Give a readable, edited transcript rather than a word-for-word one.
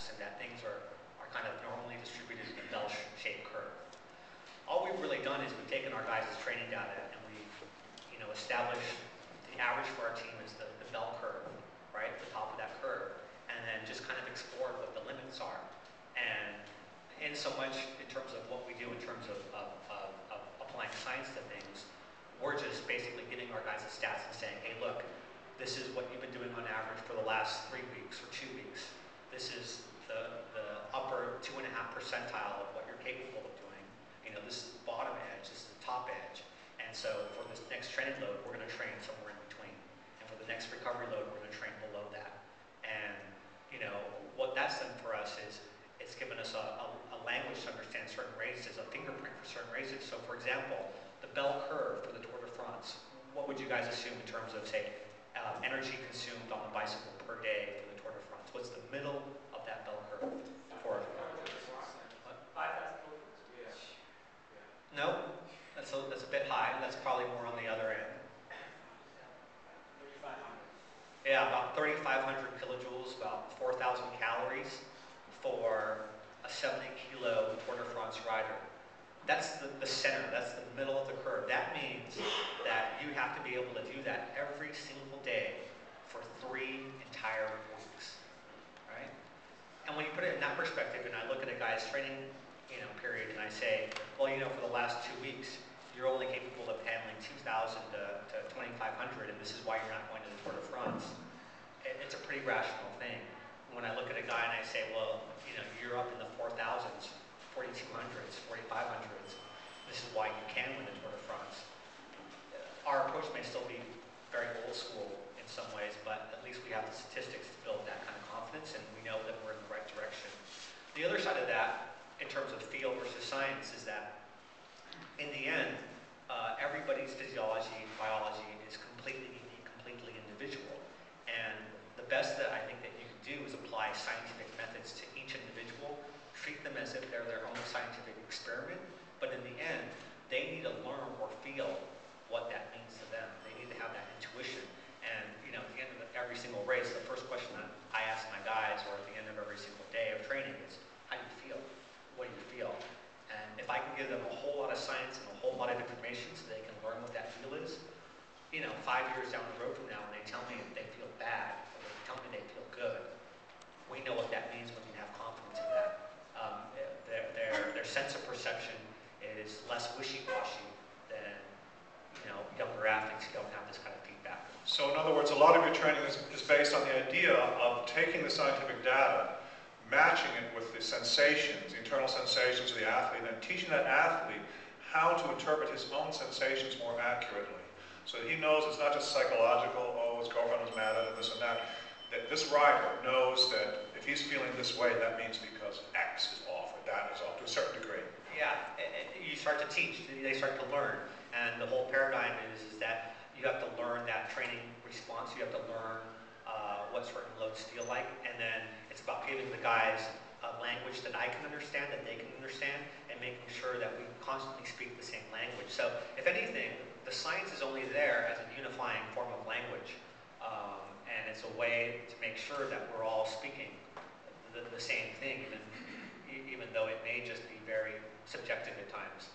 axis and that things are kind of normally distributed in a bell-shaped curve. All we've really done is we've taken our guys' training data and we've, established the average for our team is the bell curve, right, the top of that curve, and then just kind of explored what the limits are. And in so much in terms of what we do in terms of applying science to things, we're just basically giving our guys the stats and saying, hey, look, this is what you've been doing on average for the last 3 weeks or 2 weeks. This is the upper 2.5 percentile of what you're capable of doing. This is the bottom edge, this is the top edge. And so for this next training load, we're going to train somewhere in between. And for the next recovery load, we're going to train below that. And, what that's done for us is it's given us a language to understand certain races, a fingerprint for certain races. So for example, the bell curve for the Tour de France, what would you guys assume in terms of, say, energy consumed on the bicycle per day for the Tour de France? What's the middle of that bell curve for? 5,000. No, that's a bit high. That's probably more on the other end. 3,500. Yeah, about 3,500 kilojoules, about 4,000 calories for a 70-kilo Tour de France rider. That's the center, that's the middle of the curve. That means that you have to be able to do that every single day for 3 entire weeks, right? And when you put it in that perspective, and I look at a guy's training, period, and I say, well, for the last 2 weeks, you're only capable of handling 2,000 to 2,500, and this is why you're not going to the Tour de France. It's a pretty rational thing. When I look at a guy and I say, well, you're up in the 4,000s, 4,200s, 4,500s, this is why you can win the Tour de France. Our approach may still be very old school in some ways, but at least we have the statistics to build that kind of confidence, and we know that we're in the right direction. The other side of that, in terms of field versus science, is that in the end, everybody's physiology and biology is completely unique, completely individual. And the best that I think that you can do is apply scientific methods to each individual, treat them as if they're their own scientific experiment, but in the end, they need to learn or feel what that means to them. They need to have that intuition. And at the end of every single race, the first question that I ask my guys, or at the end of every single day of training, is, how do you feel? What do you feel? And if I can give them a whole lot of science and a whole lot of information so they can learn what that feel is, 5 years down the road from now, when they tell me they feel bad, or they tell me they feel good, we know what that means when we have confidence in that. Their sense of perception is less wishy-washy than younger athletes who don't have this kind of feedback. So in other words, a lot of your training is based on the idea of taking the scientific data, matching it with the sensations, the internal sensations of the athlete, and teaching that athlete how to interpret his own sensations more accurately. So that he knows it's not just psychological, oh, his girlfriend was mad at him, this and that. That this rider knows that if he's feeling this way, that means because X is off or that is off to a certain degree. Yeah, you start to teach, they start to learn. And the whole paradigm is that you have to learn that training response, you have to learn what certain loads feel like, and then it's about giving the guys a language that I can understand, that they can understand, and making sure that we constantly speak the same language. So, if anything, the science is only there as a unifying form of language, and it's a way to make sure that we're all speaking the same thing, even though it may just be very subjective at times.